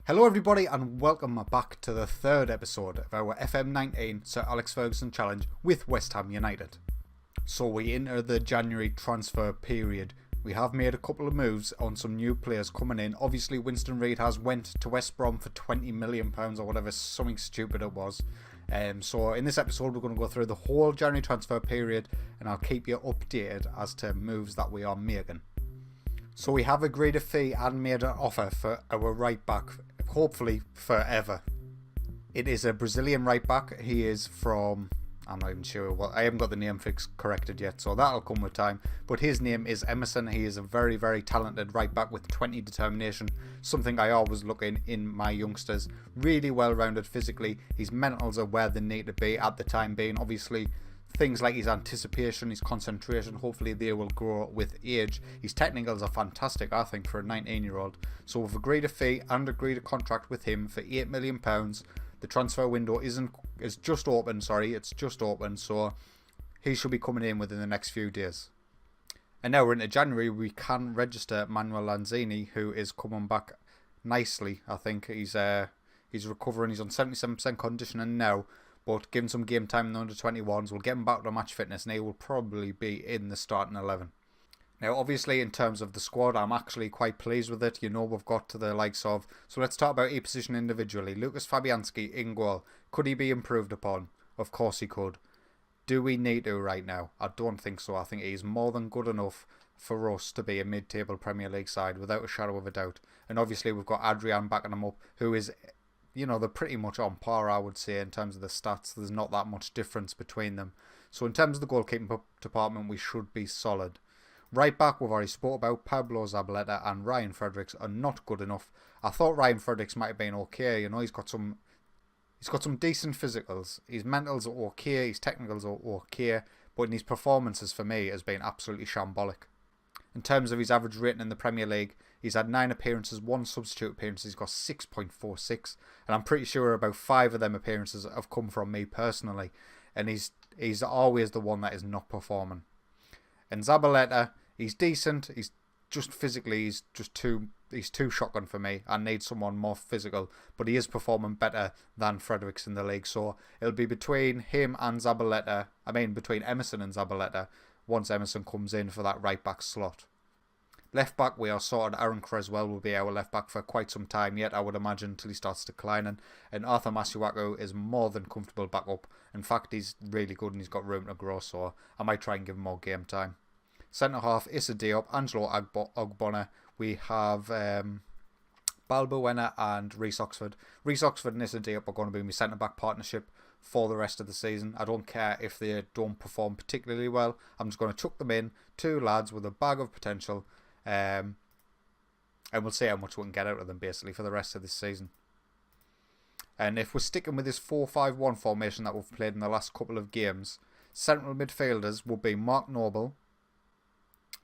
Hello everybody and welcome back to the third episode of our FM19 Sir Alex Ferguson challenge with West Ham United. So we enter the January transfer period. We have made a couple of moves on some new players coming in. Obviously Winston Reid has went to West Brom for £20 million or whatever, something stupid it was. So in this episode we're going to go through the whole January transfer period and I'll keep you updated as to moves that we are making. So we have agreed a fee and made an offer for our right back, hopefully forever. It is a Brazilian right back. He is from, I'm not even sure what, I haven't got the name corrected yet, so that'll come with time. But his name is Emerson. He is a very, very talented right back with 20 determination, something I always look in my youngsters. Really well rounded physically. His mentals are where they need to be at the time being. Obviously, things like his anticipation, his concentration, hopefully they will grow with age. His technicals are fantastic, I think, for a 19-year-old. So we've agreed a fee and agreed a contract with him for £8 million. The transfer window it's just open, so he should be coming in within the next few days. And now we're into January, we can register Manuel Lanzini, who is coming back nicely. I think he's recovering, he's on 77% conditioning now. But give him some game time in the under-21s, we'll get him back to match fitness and he will probably be in the starting 11. Now obviously in terms of the squad, I'm actually quite pleased with it. You know, we've got to the likes of, so let's talk about each position individually. Lucas Fabianski in goal. Could he be improved upon? Of course he could. Do we need to right now? I don't think so. I think he's more than good enough for us to be a mid-table Premier League side without a shadow of a doubt. And obviously we've got Adrian backing him up, who is, you know, they're pretty much on par, I would say, in terms of the stats. There's not that much difference between them. So in terms of the goalkeeping department, we should be solid. Right back, we've already spoke about. Pablo Zabaleta and Ryan Fredericks are not good enough. I thought Ryan Fredericks might have been okay. You know, he's got some decent physicals. His mentals are okay, his technicals are okay, but in his performances for me has been absolutely shambolic. In terms of his average rating in the Premier League, he's had 9 appearances, 1 substitute appearance. He's got 6.46, and I'm pretty sure about 5 of them appearances have come from me personally. And he's always the one that is not performing. And Zabaleta, he's decent. He's just physically, he's too shocking for me. I need someone more physical, but he is performing better than Fredericks in the league. So it'll be between him and Zabaleta. I mean, between Emerson and Zabaleta, once Emerson comes in for that right back slot. Left back, we are sorted. Aaron Creswell will be our left back for quite some time yet, I would imagine, until he starts declining. And Arthur Masuaku is more than comfortable back up. In fact, he's really good and he's got room to grow, so I might try and give him more game time. Centre half, Issa Diop, Angelo Ogbonna. We have Balbuena and Reece Oxford. Reece Oxford and Issa Diop are going to be my centre back partnership for the rest of the season. I don't care if they don't perform particularly well. I'm just going to chuck them in. 2 lads with a bag of potential. And we'll see how much we can get out of them basically for the rest of this season. And if we're sticking with this 4-5-1 formation that we've played in the last couple of games, central midfielders will be Mark Noble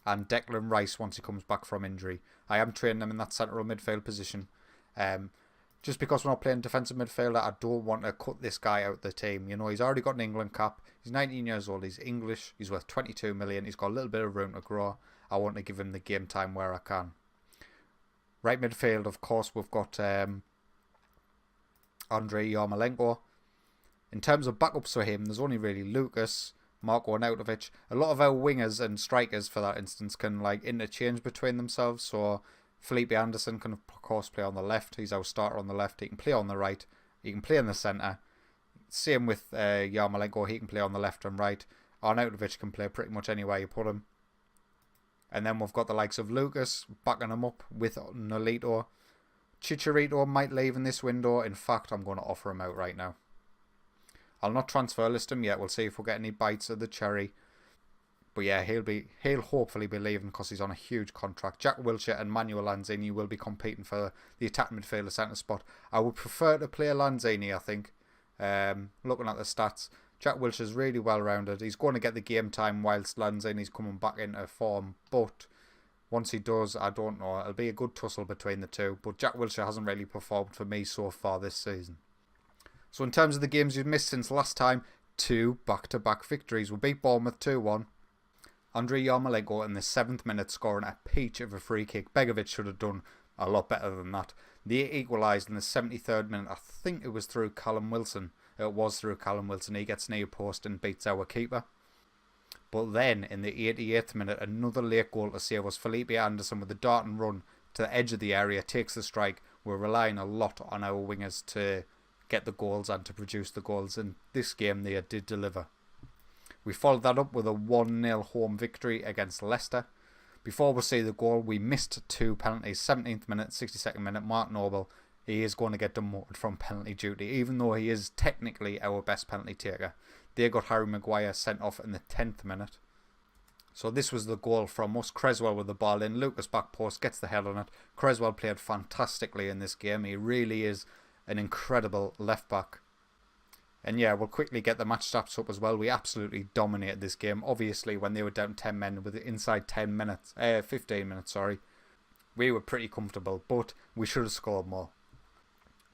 and Declan Rice once he comes back from injury. I am training them in that central midfield position. Just because we're not playing defensive midfielder, I don't want to cut this guy out of the team. You know, he's already got an England cap. He's 19 years old. He's English. He's worth 22 million. He's got a little bit of room to grow. I want to give him the game time where I can. Right midfield, of course, we've got Andrei Yarmolenko. In terms of backups for him, there's only really Lucas, Marko Arnautovic. A lot of our wingers and strikers, for that instance, can like interchange between themselves. So Felipe Anderson can, of course, play on the left. He's our starter on the left. He can play on the right. He can play in the centre. Same with Yarmolenko. He can play on the left and right. Arnautovic can play pretty much anywhere you put him. And then we've got the likes of Lucas backing him up with Nolito. Chicharito might leave in this window. In fact, I'm going to offer him out right now. I'll not transfer list him yet. We'll see if we'll get any bites of the cherry. But yeah, he'll hopefully be leaving because he's on a huge contract. Jack Wilshere and Manuel Lanzini will be competing for the attacking midfielder centre spot. I would prefer to play Lanzini, I think. Looking at the stats, Jack Wilshere's really well rounded. He's going to get the game time whilst Lanzini's coming back into form. But once he does, I don't know. It'll be a good tussle between the two. But Jack Wilshere hasn't really performed for me so far this season. So in terms of the games you've missed since last time, 2 back-to-back victories. We beat Bournemouth 2-1. Andrei Yarmolenko in the 7th minute scoring a peach of a free kick. Begovic should have done a lot better than that. They equalised in the 73rd minute. I think it was through Callum Wilson. It was through Callum Wilson. He gets near post and beats our keeper. But then, in the 88th minute, another late goal to save us. Felipe Anderson with a dart and run to the edge of the area, takes the strike. We're relying a lot on our wingers to get the goals and to produce the goals. In this game, they did deliver. We followed that up with a 1-0 home victory against Leicester. Before we see the goal, we missed 2 penalties. 17th minute, 62nd minute, Mark Noble. He is going to get demoted from penalty duty, even though he is technically our best penalty taker. They got Harry Maguire sent off in the 10th minute. So this was the goal from us. Creswell with the ball in. Lucas back post gets the head on it. Creswell played fantastically in this game. He really is an incredible left back. And yeah, we'll quickly get the match stats up as well. We absolutely dominated this game. Obviously, when they were down 10 men with inside 15 minutes, we were pretty comfortable, but we should have scored more.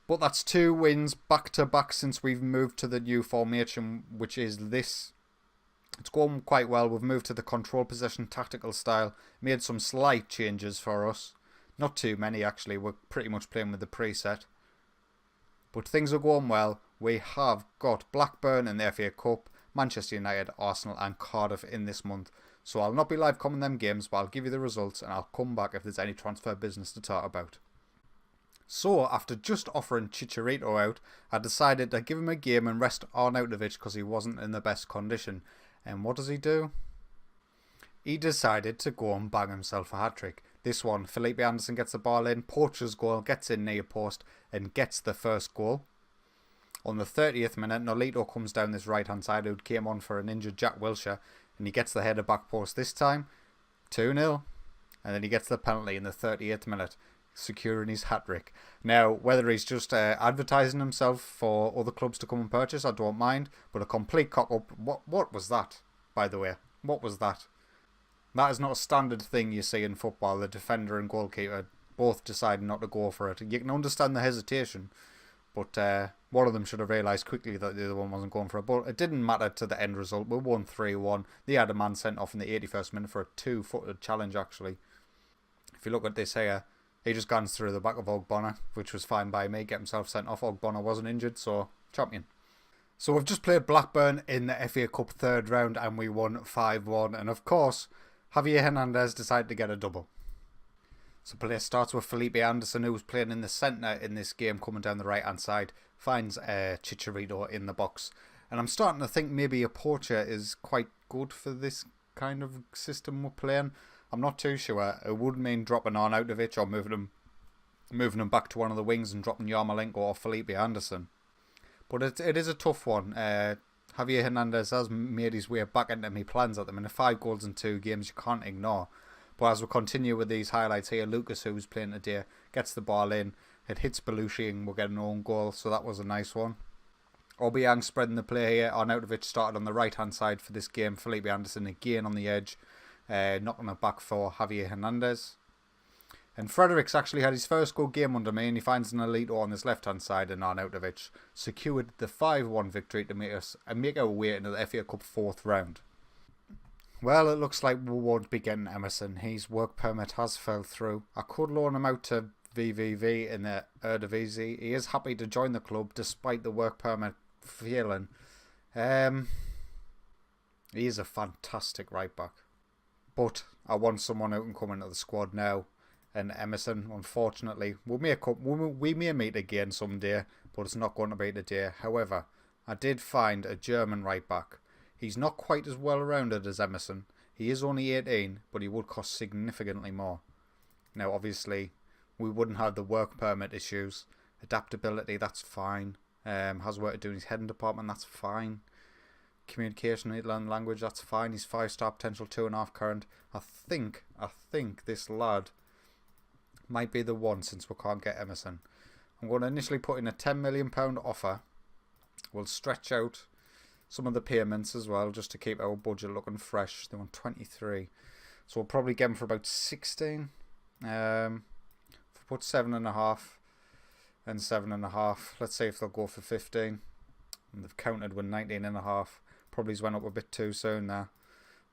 But that's 2 wins back to back since we've moved to the new formation, which is this. It's going quite well. We've moved to the control possession tactical style. Made some slight changes for us. Not too many actually. We're pretty much playing with the preset. But things are going well. We have got Blackburn in the FA Cup, Manchester United, Arsenal and Cardiff in this month. So I'll not be live coming them games, but I'll give you the results and I'll come back if there's any transfer business to talk about. So, after just offering Chicharito out, I decided to give him a game and rest Arnautovic because he wasn't in the best condition. And what does he do? He decided to go and bang himself a hat-trick. This one, Felipe Anderson gets the ball in, Porcher's goal, gets in near post and gets the first goal. On the 30th minute, Nolito comes down this right-hand side who came on for an injured Jack Wilshere and he gets the header back post this time, 2-0. And then he gets the penalty in the 38th minute. Securing his hat-trick. Now, whether he's just advertising himself for other clubs to come and purchase, I don't mind, but a complete cock-up. What was that, by the way? What was that? That is not a standard thing you see in football, the defender and goalkeeper both deciding not to go for it. You can understand the hesitation, but one of them should have realised quickly that the other one wasn't going for it. But it didn't matter to the end result. We won 3-1. They had a man sent off in the 81st minute for a 2-footed challenge, actually. If you look at this here, he just guns through the back of Ogbonna, which was fine by me. Get himself sent off. Ogbonna wasn't injured, so champion. So we've just played Blackburn in the FA Cup 3rd round and we won 5-1. And of course, Javier Hernandez decided to get a double. So play starts with Felipe Anderson, who was playing in the centre in this game, coming down the right-hand side. Finds Chicharito in the box. And I'm starting to think maybe a Porcher is quite good for this kind of system we're playing. I'm not too sure. It would mean dropping Arnautovic or moving him back to one of the wings and dropping Yarmolenko or Felipe Anderson. But it is a tough one. Javier Hernandez has made his way back into my plans at the minute. 5 goals in 2 games you can't ignore. But as we continue with these highlights here, Lucas, who was playing today, gets the ball in. It hits Belushi and we'll get an own goal, so that was a nice one. Obiang spreading the play here. Arnautovic started on the right-hand side for this game. Felipe Anderson again on the edge. Knocking it back for Javier Hernandez. And Fredericks actually had his first good game under me and he finds an Nolito on his left hand side and Arnautovic secured the 5-1 victory to make our way into the FA Cup 4th round. Well, it looks like we won't be getting Emerson. His work permit has fell through. I could loan him out to VVV in the Eredivisie. He is happy to join the club despite the work permit failing. He is a fantastic right back. But I want someone who can come into the squad now. And Emerson, unfortunately, we may meet again someday, but it's not going to be today. However, I did find a German right back. He's not quite as well rounded as Emerson. He is only 18, but he would cost significantly more. Now, obviously, we wouldn't have the work permit issues. Adaptability, that's fine. Has work to do in his heading department, that's fine. Communication, learn language, that's fine. He's 5-star potential, 2.5 current. I think this lad might be the one since we can't get Emerson. I'm going to initially put in a £10 million offer. We'll stretch out some of the payments as well just to keep our budget looking fresh. They want 23. So we'll probably get them for about 16. If we put 7.5 and 7.5, let's see if they'll go for 15. And they've counted with 19.5. Probably went up a bit too soon there.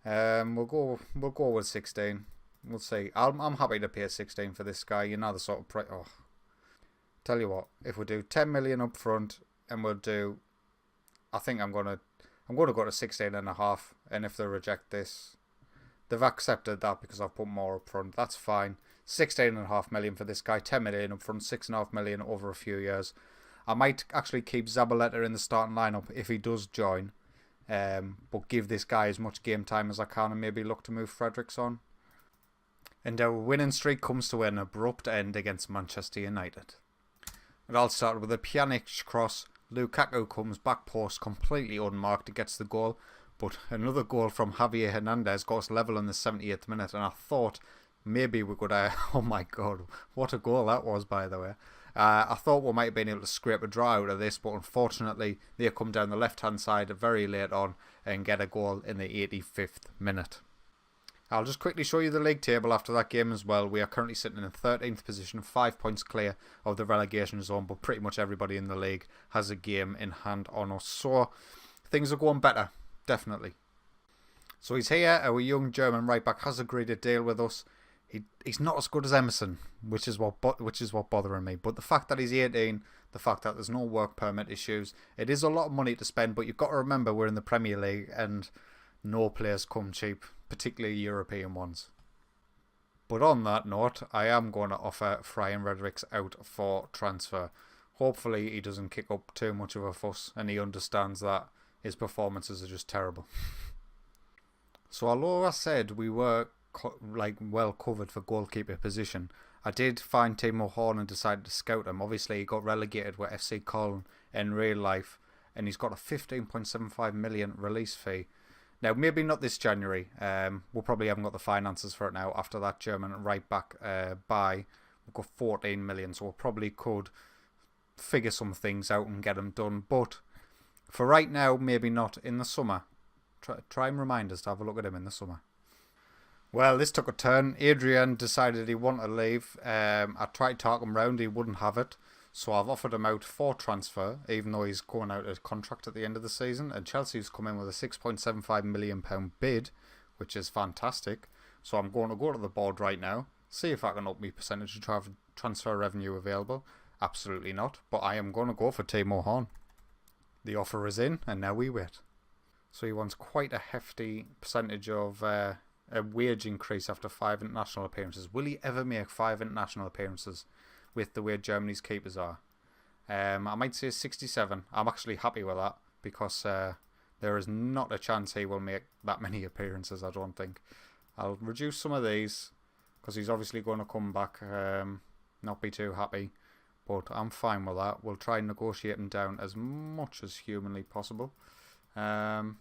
We'll go with 16. We'll see. I'm happy to pay 16 for this guy. You know the sort of price. Oh, tell you what, if we do 10 million up front and we'll do, I think I'm gonna go to 16 and a half. And if they reject this, they've accepted that because I've put more up front. That's fine. 16.5 million for this guy. 10 million up front. 6.5 million over a few years. I might actually keep Zabaleta in the starting lineup if he does join. But give this guy as much game time as I can and maybe look to move Fredericks on. And our winning streak comes to an abrupt end against Manchester United. It all started with a Pjanic cross. Lukaku comes back post completely unmarked and gets the goal. But another goal from Javier Hernandez got us level in the 78th minute. And I thought maybe we could... oh my God, what a goal that was, by the way. I thought we might have been able to scrape a draw out of this, but unfortunately they come down the left-hand side very late on and get a goal in the 85th minute. I'll just quickly show you the league table after that game as well. We are currently sitting in the 13th position, 5 points clear of the relegation zone, but pretty much everybody in the league has a game in hand on us. So things are going better, definitely. So he's here, our young German right-back has agreed to deal with us. He's not as good as Emerson, which is what bothering me. But the fact that he's 18, the fact that there's no work permit issues, it is a lot of money to spend. But you've got to remember we're in the Premier League and no players come cheap, particularly European ones. But on that note, I am going to offer Frian Fredericks out for transfer. Hopefully he doesn't kick up too much of a fuss and he understands that his performances are just terrible. So although I said we were well covered for goalkeeper position, I did find Timo Horn and decided to scout him. Obviously he got relegated with FC Köln in real life and he's got a 15.75 million release fee. Now maybe not this January, we probably haven't got the finances for it now after that German right back buy. We've got 14 million, so we probably could figure some things out and get them done, but for right now maybe not in the summer. Try and remind us to have a look at him in the summer. Well, this took a turn. Adrian decided he wanted to leave. I tried to talk him round, he wouldn't have it. So I've offered him out for transfer, even though he's going out of contract at the end of the season. And Chelsea's come in with a £6.75 million bid, which is fantastic. So I'm going to go to the board right now, see if I can up my percentage of transfer revenue available. Absolutely not, but I am going to go for Timo Horn. The offer is in, and now we wait. So he wants quite a hefty percentage of... a wage increase after 5 international appearances. Will he ever make 5 international appearances with the way Germany's keepers are? I might say 67. I'm actually happy with that because there is not a chance he will make that many appearances, I don't think. I'll reduce some of these because he's obviously going to come back, not be too happy, but I'm fine with that. We'll try and negotiate him down as much as humanly possible. But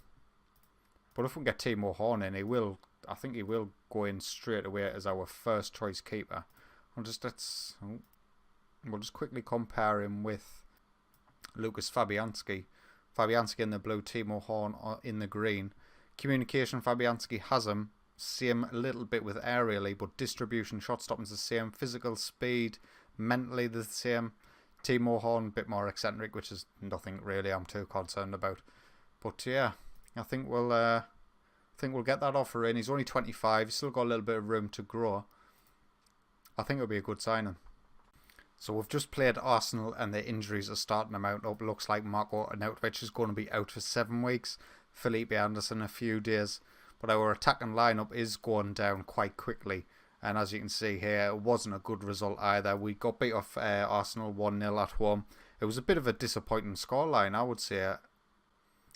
if we can get Timo Horn in, I think he will go in straight away as our first choice keeper. We'll just quickly compare him with Lucas Fabianski. Fabianski in the blue, Timo Horn in the green. Communication, Fabianski has him. Same a little bit with aerially, but distribution, shot stopping's the same. Physical speed, mentally the same. Timo Horn, a bit more eccentric, which is nothing really I'm too concerned about. But yeah, I think we'll get that offer in. He's only 25. He's still got a little bit of room to grow. I think it'll be a good signing. So we've just played Arsenal and the injuries are starting to mount up. Looks like Marco Arnautovic is going to be out for 7 weeks. Felipe Anderson a few days. But our attacking lineup is going down quite quickly. And as you can see here, it wasn't a good result either. We got beat off Arsenal 1-0 at home. It was a bit of a disappointing scoreline, I would say.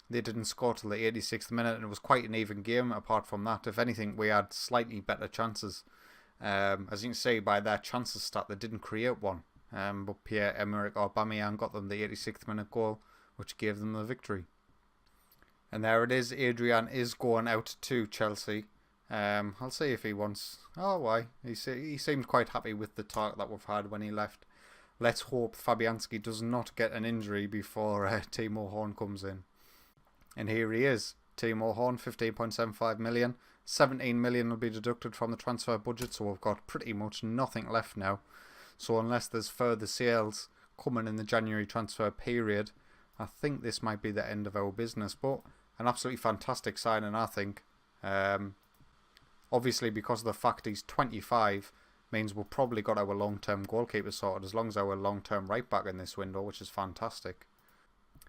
They didn't score till the 86th minute and it was quite an even game apart from that. If anything, we had slightly better chances. As you can see by their chances stat, they didn't create one. But Pierre-Emerick Aubameyang got them the 86th minute goal, which gave them the victory. And there it is. Adrian is going out to Chelsea. I'll see if he wants... Oh, why? He seemed quite happy with the talk that we've had when he left. Let's hope Fabianski does not get an injury before Timo Horn comes in. And here he is, Timo Horn, 15.75 million. 17 million will be deducted from the transfer budget, so we've got pretty much nothing left now. So unless there's further sales coming in the January transfer period, I think this might be the end of our business. But an absolutely fantastic signing, I think. Obviously, because of the fact he's 25, means we've probably got our long-term goalkeeper sorted, as long as our long-term right-back in this window, which is fantastic.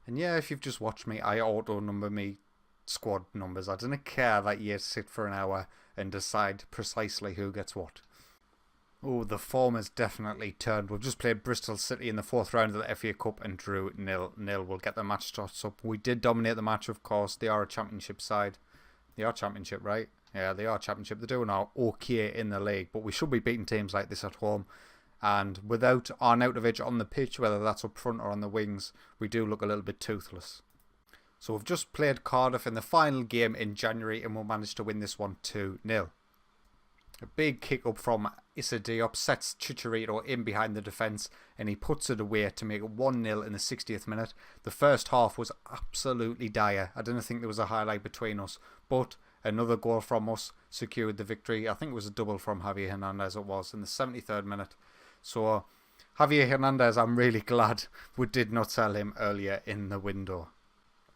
And yeah, if you've just watched me, I auto-number me squad numbers. I didn't care that you sit for an hour and decide precisely who gets what. Oh, the form has definitely turned. We've just played Bristol City in the 4th round of the FA Cup and drew 0-0. We'll get the match starts up. We did dominate the match, of course. They are a championship side. They are championship, right? Yeah, they are championship. They're doing okay in the league, but we should be beating teams like this at home. And without Arnautovic on the pitch, whether that's up front or on the wings, we do look a little bit toothless. So we've just played Cardiff in the final game in January, and we'll manage to win this one 2-0. A big kick up from Issa Diop sets Chicharito in behind the defence, and he puts it away to make it 1-0 in the 60th minute. The first half was absolutely dire. I didn't think there was a highlight between us, but another goal from us secured the victory. I think it was a double from Javier Hernandez, it was, in the 73rd minute. So Javier Hernandez, I'm really glad we did not sell him earlier in the window.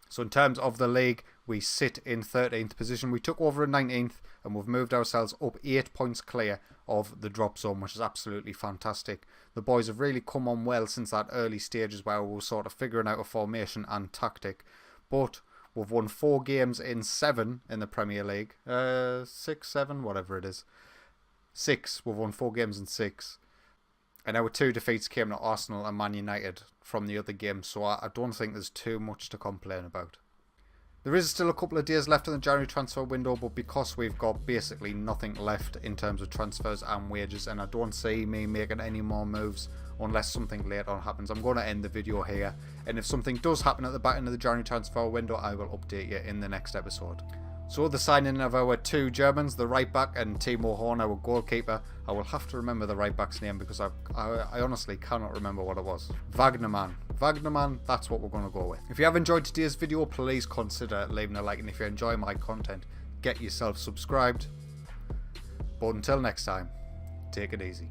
So in terms of the league, we sit in 13th position. We took over in 19th, and we've moved ourselves up 8 points clear of the drop zone, which is absolutely fantastic. The boys have really come on well since that early stages where we were sort of figuring out a formation and tactic. But we've won 4 games in 7 in the Premier League. 6, 7, whatever it is. 6. We've won 4 games in 6. And our 2 defeats came to Arsenal and Man United from the other games, so I don't think there's too much to complain about. There is still a couple of days left in the January transfer window, but because we've got basically nothing left in terms of transfers and wages, and I don't see me making any more moves unless something later on happens, I'm going to end the video here. And if something does happen at the back end of the January transfer window, I will update you in the next episode. So the signing of our 2 Germans, the right back, and Timo Horn, our goalkeeper. I will have to remember the right back's name because I honestly cannot remember what it was. Wagnerman, that's what we're going to go with. If you have enjoyed today's video, please consider leaving a like, and if you enjoy my content, get yourself subscribed. But until next time, take it easy.